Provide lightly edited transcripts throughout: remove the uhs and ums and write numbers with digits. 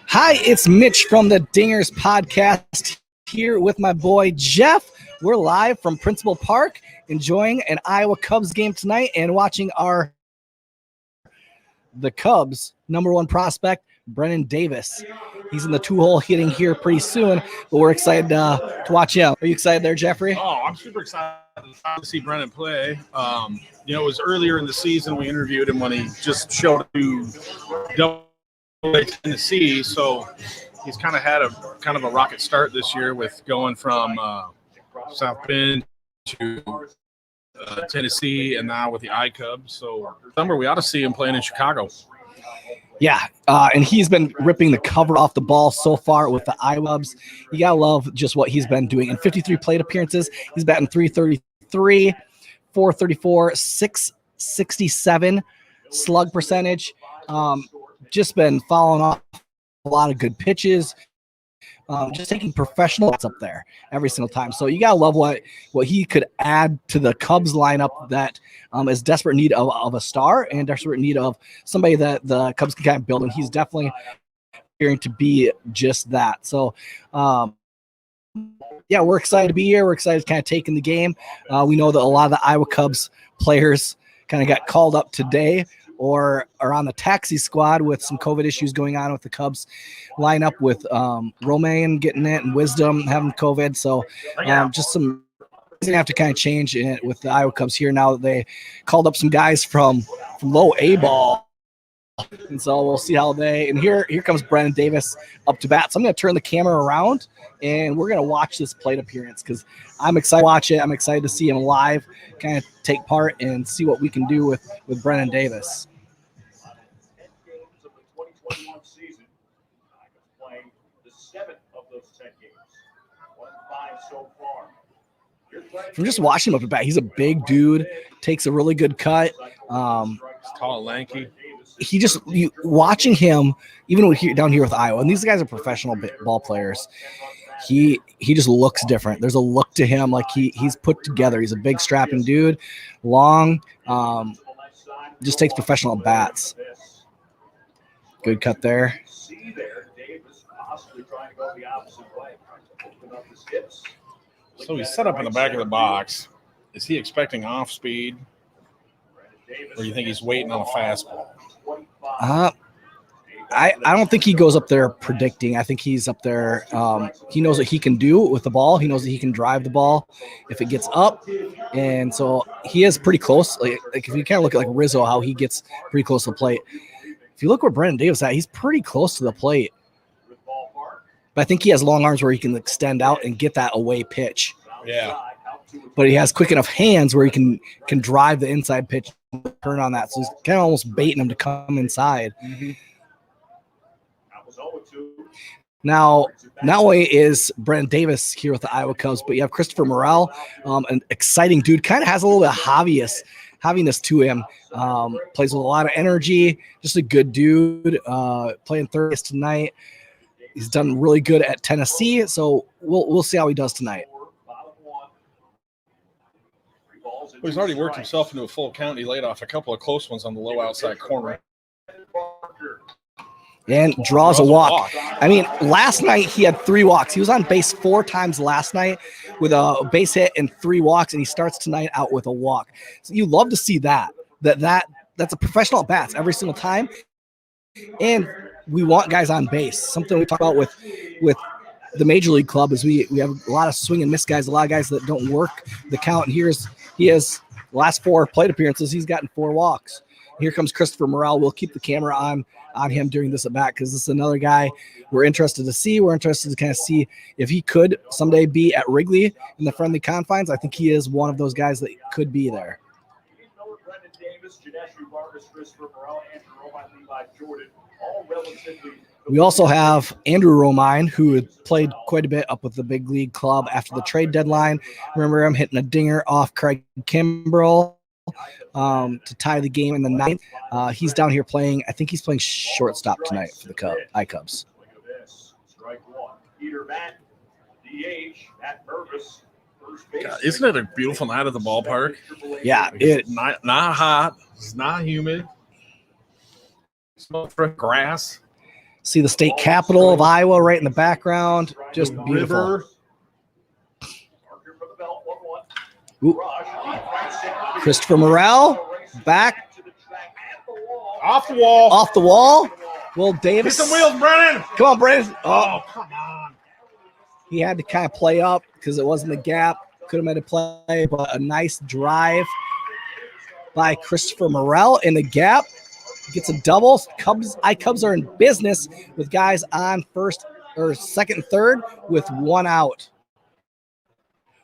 Hi, it's Mitch from the Dingers podcast here with my boy Jeff. We're live from Principal Park enjoying an Iowa Cubs game tonight and watching the Cubs number one prospect, Brennan Davis. He's in the two-hole hitting here pretty soon, but we're excited to watch him. Are you excited there, Jeffrey? Oh, I'm super excited to see Brennan play. It was earlier in the season we interviewed him when he just showed up to Double-A Tennessee, so he's kind of had a rocket start this year with going from South Bend to Tennessee and now with the I-Cubs. So summer we ought to see him playing in Chicago. Yeah, and he's been ripping the cover off the ball so far with the I-Cubs. You got to love just what he's been doing. In 53 plate appearances, he's batting .333, .434, .667 slug percentage. Just been following off a lot of good pitches. Just taking professional up there every single time. So you got to love what he could add to the Cubs lineup that is desperate need of a star and desperate need of somebody that the Cubs can kind of build. And he's definitely appearing to be just that. So, yeah, we're excited to be here. We're excited to kind of take in the game. We know that a lot of the Iowa Cubs players kind of got called up today or are on the taxi squad with some COVID issues going on with the Cubs lineup with Romine getting it and Wisdom having COVID. So just some going to have to kind of change it with the Iowa Cubs here now that they called up some guys from low A ball. And so we'll see how and here comes Brennan Davis up to bat. So I'm going to turn the camera around and we're going to watch this plate appearance because I'm excited to watch it. I'm excited to see him live, kind of take part and see what we can do with Brennan Davis. Season, playing the 7th of those 10 games. 1-5 so far. From just watching him up at bat, he's a big dude, takes a really good cut. He's tall and lanky. Watching him, even down here with Iowa, and these guys are professional ball players. He just looks different. There's a look to him like he's put together. He's a big strapping dude, long, just takes professional bats. Good cut there. So he's set up in the back of the box. Is he expecting off speed? Or do you think he's waiting on a fastball? I don't think he goes up there predicting. I think he's up there. He knows what he can do with the ball. He knows that he can drive the ball if it gets up. And so he is pretty close. Like if you kind of look at like Rizzo, how he gets pretty close to the plate. If you look where Brennan Davis at, he's pretty close to the plate. But I think he has long arms where he can extend out and get that away pitch. Yeah. But he has quick enough hands where he can drive the inside pitch, turn on that. So he's kind of almost baiting him to come inside. Mm-hmm. Now, not only is Brennan Davis here with the Iowa Cubs, but you have Christopher Morel, an exciting dude, kind of has a little bit of hobbyiness to him. Plays with a lot of energy, just a good dude, playing third base tonight. He's done really good at Tennessee, so we'll see how he does tonight. Well, he's already worked himself into a full count. He laid off a couple of close ones on the low outside corner. And draws a walk. I mean, last night he had 3 walks. He was on base 4 times last night with a base hit and 3 walks, and he starts tonight out with a walk. So you love to see that. That's a professional at bats every single time. And we want guys on base. Something we talk about with the major league club is we have a lot of swing and miss guys, a lot of guys that don't work the count. And he has last 4 plate appearances, he's gotten 4 walks. Here comes Christopher Morel. We'll keep the camera on him during this at bat because this is another guy we're interested to see. We're interested to kind of see if he could someday be at Wrigley in the friendly confines. I think he is one of those guys that could be there. We also have Andrew Romine, who had played quite a bit up with the big league club after the trade deadline. Remember him hitting a dinger off Craig Kimbrell to tie the game in the 9th. He's down here playing. I think he's playing shortstop tonight for the I-Cubs. God, isn't it a beautiful night at the ballpark? Yeah, it's not hot. It's not humid. Grass. See the state capitol of Iowa right in the background. Just beautiful. River. Ooh. Christopher Morrell back Off the wall. off the wall. Will Davis. Get some wheels, Brennan. Come on, Brennan. Oh, come on. He had to kind of play up because it wasn't a gap. Could have made a play, but a nice drive by Christopher Morrell in the gap. Gets a double. Cubs are in business with guys on first or second and third with one out.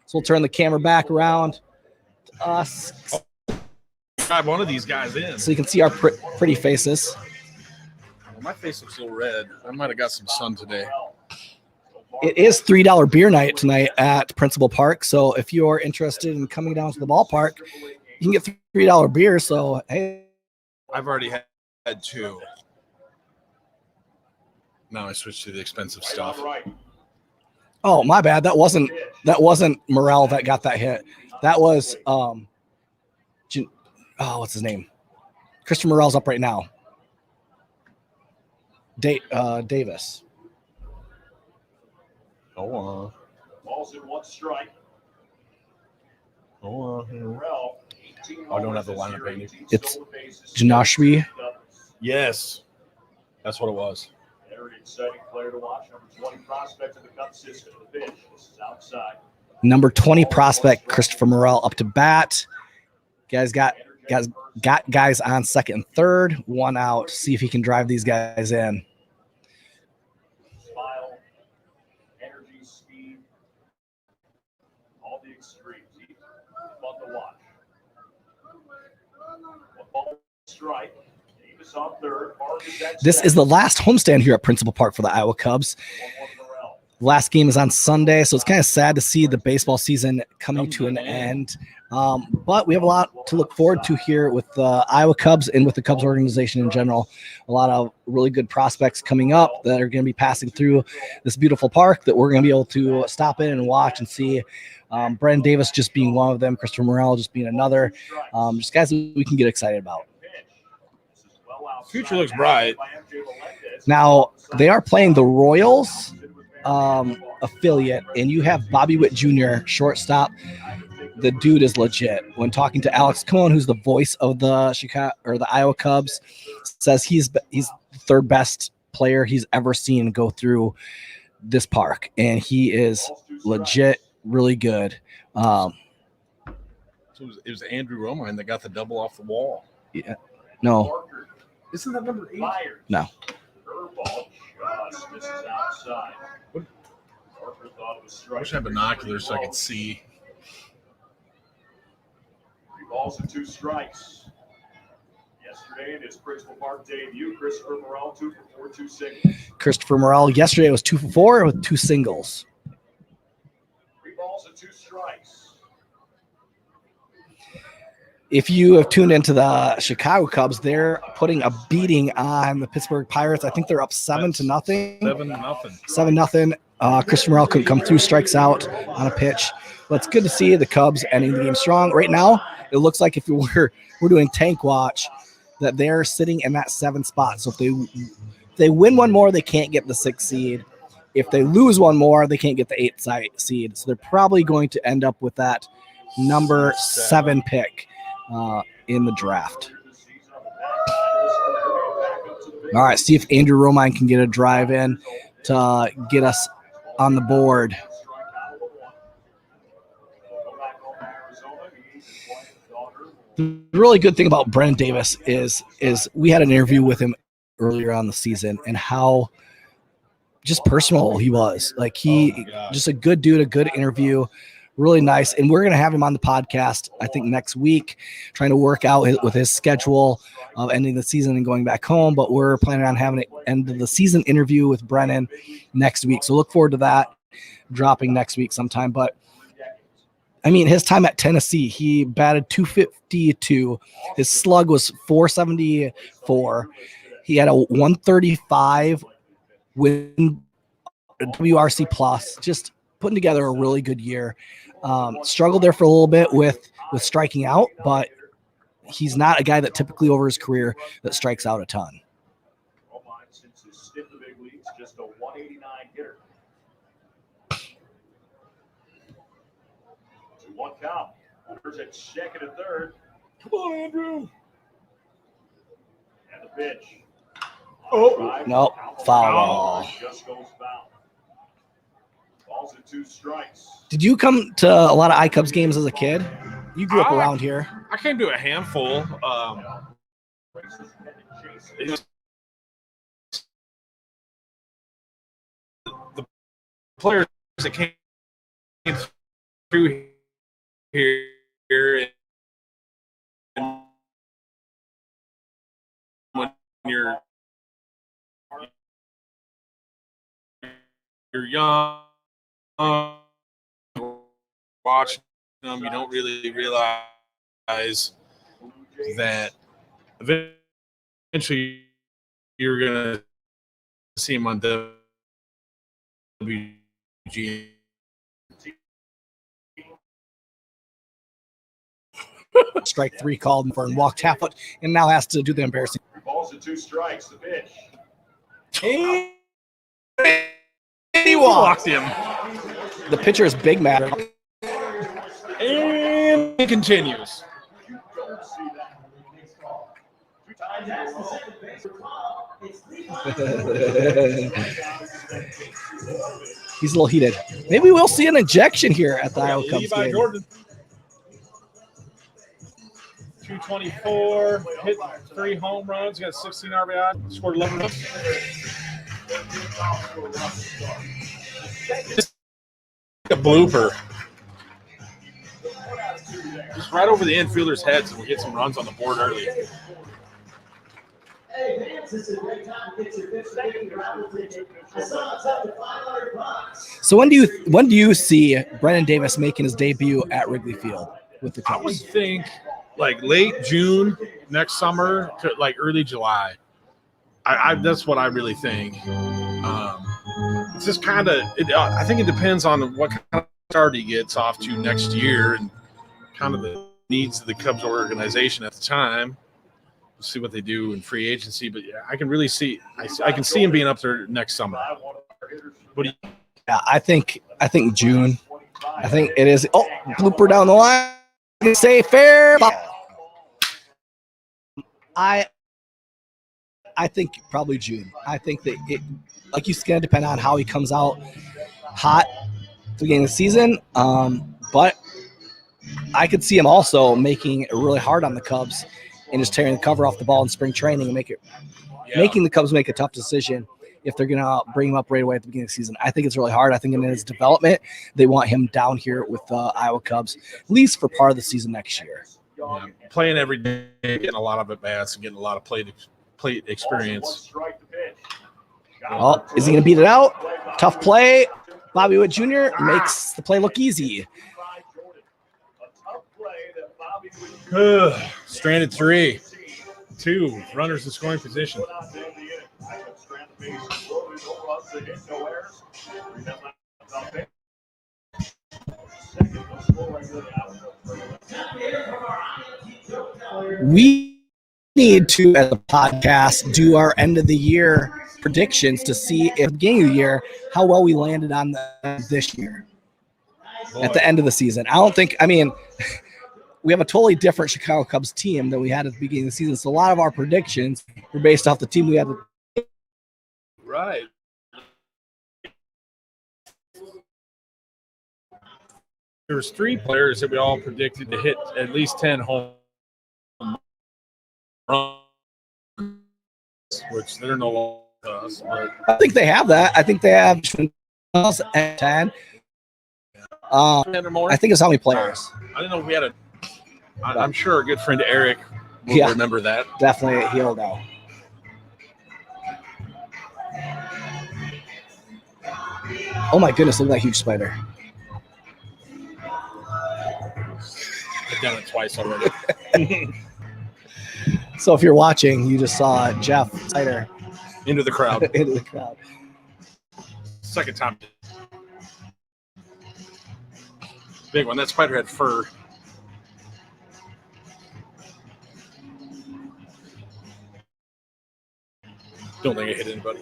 So we'll turn the camera back around to us Drive one of these guys in. so you can see our pretty faces. Well, my face looks a little red. I might have got some sun today. It is $3 beer night tonight at Principal Park. So if you're interested in coming down to the ballpark, you can get $3 beer. So, hey. I've already had two. Now I switched to the expensive stuff. Oh, my bad. That wasn't Morrell that got that hit. That was what's his name? Christopher Morrell's up right now. Davis. Go on. Balls in one strike. Go on. I don't have the lineup ready. It's Janashvi. Yes. That's what it was. Very exciting player to watch. Number 20 prospect in the Cup system. The pitch. This is outside. Number 20 prospect Christopher Morrell up to bat. Guys got guys on second and third. One out. See if he can drive these guys in. Smile, energy, speed, all the extremes. Fun to watch. A ball strike. Davis on third. This is the last homestand here at Principal Park for the Iowa Cubs. Last game is on Sunday, so it's kind of sad to see the baseball season coming to an end. But we have a lot to look forward to here with the Iowa Cubs and with the Cubs organization in general. A lot of really good prospects coming up that are going to be passing through this beautiful park that we're going to be able to stop in and watch and see. Brennan Davis just being one of them, Christopher Morrell just being another. Just guys that we can get excited about. Future looks bright. Now, they are playing the Royals affiliate, and you have Bobby Witt Jr., shortstop. The dude is legit. When talking to Alex Cohen, who's the voice of the Iowa Cubs, says he's the third best player he's ever seen go through this park, and he is legit, really good. So it was Andrew Romine that got the double off the wall. Yeah, no, Isn't that number 8? no. I wish I had binoculars so I could see. 3 balls and 2 strikes. Yesterday in his Principal Park debut, Christopher Morrell 2 for 4, 2 singles. Christopher Morrell yesterday was 2 for 4 with 2 singles. 3 balls and 2 strikes. If you have tuned into the Chicago Cubs, they're putting a beating on the Pittsburgh Pirates. I think they're up 7-0. 7-0. 7-0. Christopher Morrell couldn't come through, strikes out on a pitch. But it's good to see the Cubs ending the game strong. Right now, it looks like if we're doing tank watch, that they're sitting in that 7th spot. So if they win one more, they can't get the 6th seed. If they lose one more, they can't get the 8th seed. So they're probably going to end up with that number 7 pick in the draft. All right, see if Andrew Romine can get a drive in to get us on the board. The really good thing about Brennan Davis is we had an interview with him earlier on the season and how just personal he was. Like just a good dude, a good interview, really nice. And we're going to have him on the podcast, I think next week, trying to work out with his schedule of ending the season and going back home. But we're planning on having an end of the season interview with Brennan next week. So look forward to that dropping next week sometime. But I mean, his time at Tennessee, he batted .252. His slug was .474. He had a 135 win WRC plus, just putting together a really good year. Struggled there for a little bit with striking out, but he's not a guy that typically over his career that strikes out a ton. since his stint in the big leagues, just a 189 hitter. 2-1 count. Runners at second and third. Come on, Andrew. And the pitch. Oh, no, foul. Just goes foul. Balls at 2 strikes. Did you come to a lot of iCubs games as a kid? You grew up around here. I came to a handful. The players that came through here, and when you're young, watching them, you don't really realize that eventually you're gonna see them on WG. Strike 3 called for and walked half foot and now has to do the embarrassing. Balls at 2 strikes. The pitch. He Walked him. The pitcher is Big Matter. And it continues. You don't see that. 2 times. He's a little heated. Maybe we'll see an injection here at the Iowa Cubs Levi game. Jordan. 224, hit 3 home runs, got 16 RBI, scored 11 runs. Just a blooper. Just right over the infielder's heads and we'll get some runs on the board early. So when do you see Brennan Davis making his debut at Wrigley Field with the I would Cubs? think like late June next summer to like early July. I that's what I really think. It's just kind of I think it depends on what kind of start he gets off to next year and kind of the needs of the Cubs organization at the time. We'll see what they do in free agency, but yeah, I can really see I can see him being up there next summer. What do you? Yeah, I think June. I think it is. Oh, blooper down the line. Say fair. I think probably June. I think that it, like you said, depend on how he comes out hot at the beginning of the season. But I could see him also making it really hard on the Cubs and just tearing the cover off the ball in spring training and making the Cubs make a tough decision if they're going to bring him up right away at the beginning of the season. I think it's really hard. I think in his development, they want him down here with the Iowa Cubs, at least for part of the season next year. Yeah, playing every day, getting a lot of at-bats and getting a lot of plate experience. Oh, is he going to beat it out? Tough play. Bobby Witt Jr. makes the play look easy. Stranded 3. 2 runners in scoring position. We need to, as a podcast, do our end of the year predictions to see at the beginning of the year how well we landed on this year. At the end of the season. We have a totally different Chicago Cubs team than we had at the beginning of the season. So a lot of our predictions were based off the team we had. Right. There was 3 players that we all predicted to hit at least 10 home runs, which they're no longer us. But I think they have that. I think they have at 10. 10 or more. I think it's how many players. I didn't know if we had I'm sure a good friend Eric will remember that. Definitely, he'll know. Oh my goodness, look at that huge spider. I've done it twice already. So if you're watching, you just saw Jeff spider Into the crowd. into the crowd. Second time. Big one. That spider had fur. Don't think I hit anybody.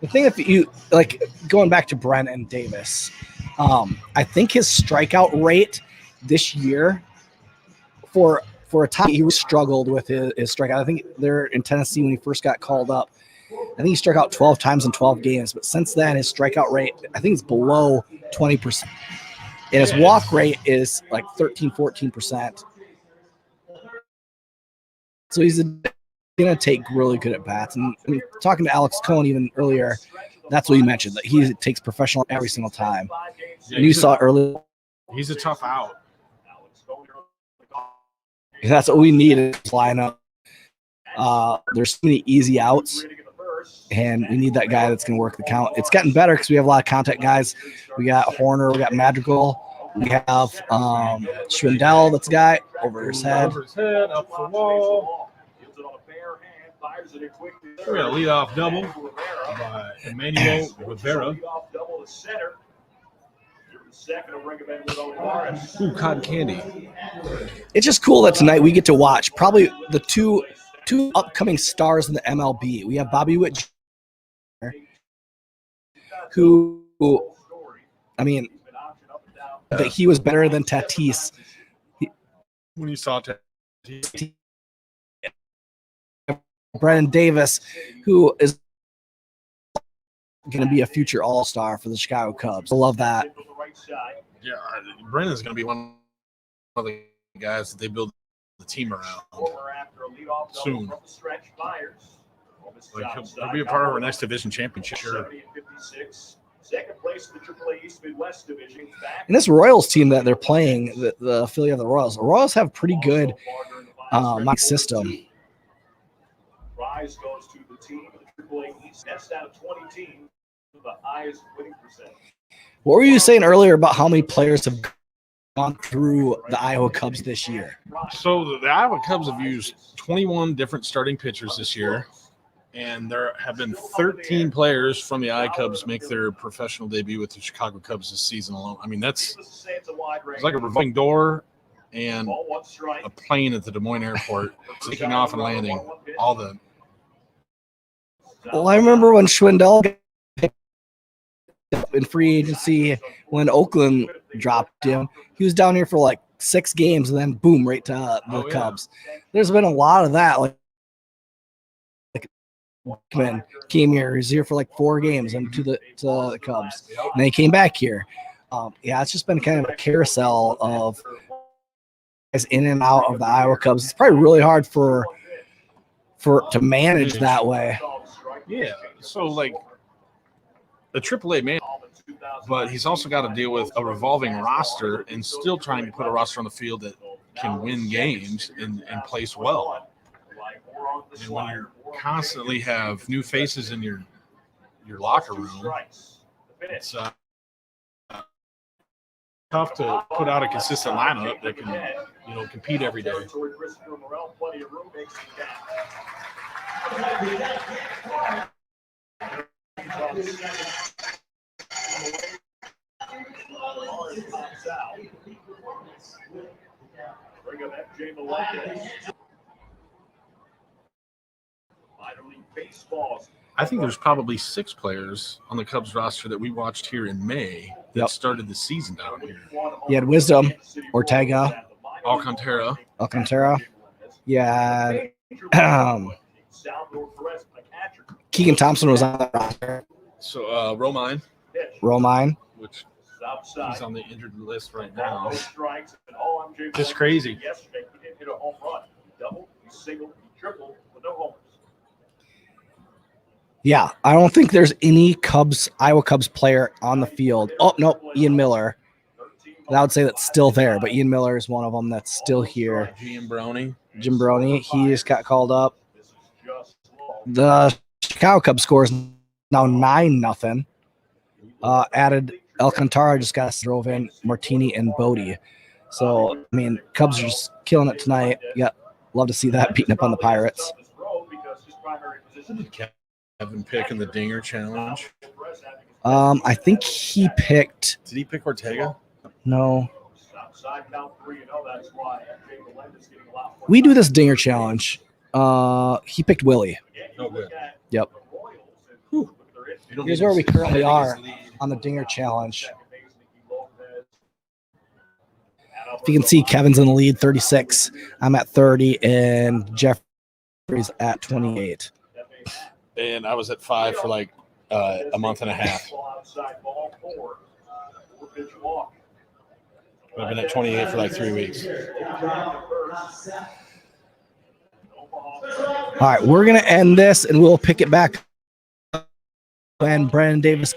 The thing, if you like going back to Brennan Davis, I think his strikeout rate this year, for a time, he struggled with his strikeout. I think they're in Tennessee when he first got called up. I think he struck out 12 times in 12 games, but since then his strikeout rate, I think, is below 20%. And his walk rate is like 13-14%. So he's going to take really good at bats. And talking to Alex Cohen even earlier, that's what he mentioned, that he takes professional every single time. Yeah, and you saw earlier, he's a tough out. That's what we need in this lineup. There's so many ezy outs, and we need that guy that's going to work the count. It's getting better because we have a lot of contact guys. We got Horner, we got Madrigal, we have Schwindel, that's a guy over his head. Over his head, up the wall. We got a leadoff double by Emmanuel Rivera. Ooh, cotton candy. It's just cool that tonight we get to watch probably the two upcoming stars in the MLB. We have Bobby Witt Jr., who I mean, that he was better than Tatis. When you saw Tatis. Brennan Davis, who is going to be a future all-star for the Chicago Cubs. I love that. Yeah, Brennan's going to be one of the guys that they build the team around soon. Like he'll be a part of our next division championship. Sure. Second place in the AAA East Midwest Division. And this Royals team that they're playing, the affiliate of the Royals have pretty good system. Prize goes to the team in the AAA East. That's out of 20 teams, the highest winning percentage. What were you saying earlier about how many players have gone through the Iowa Cubs this year? So the Iowa Cubs have used 21 different starting pitchers this year, and there have been 13 players from the Iowa Cubs make their professional debut with the Chicago Cubs this season alone. I mean, it's like a revolving door and a plane at the Des Moines airport taking off and landing. All the. Well, I remember when Schwindel in free agency, when Oakland dropped him, he was down here for like 6 games and then boom, right to the Cubs. There's been a lot of that. Like came here, he's here for like 4 games and to the Cubs, and then he came back here. It's just been kind of a carousel of guys in and out of the Iowa Cubs. It's probably really hard for to manage that way. Yeah, so like a AAA man, but he's also got to deal with a revolving roster and still trying to put a roster on the field that can win games and place well. And when you constantly have new faces in your locker room, it's tough to put out a consistent lineup that can compete every day. I think there's probably 6 players on the Cubs roster that we watched here in May that started the season down here. You had Wisdom, Ortega, Alcantara. Yeah. Keegan Thompson was on the roster. So Romine, which he's on the injured list right now. Just crazy. Yeah, I don't think there's any Iowa Cubs player on the field. Oh, no, Ian Miller. I would say that's still there, but Ian Miller is one of them that's still here. Jim Brownie, he just got called up. The Chicago Cubs scores now 9-0. Added Alcantara, just drove in Martini and Bodie. So, I mean, Cubs are just killing it tonight. Yeah, love to see that beating up on the Pirates. Kevin pick in the Dinger Challenge. I think he picked. Did he pick Ortega? No. outside, count 3-0. That's why Jay Melendez getting a lot more. We do this dinger challenge. He picked Willie. No good. Yep. You don't Here's need where to we see- currently I think are it's lead. on the dinger challenge. If you can see, Kevin's in the lead, 36. I'm at 30, and Jeffrey's at 28. And I was at 5 for like a month and a half. I've been at 28 for like 3 weeks. All right, we're going to end this, and we'll pick it back when Brennan Davis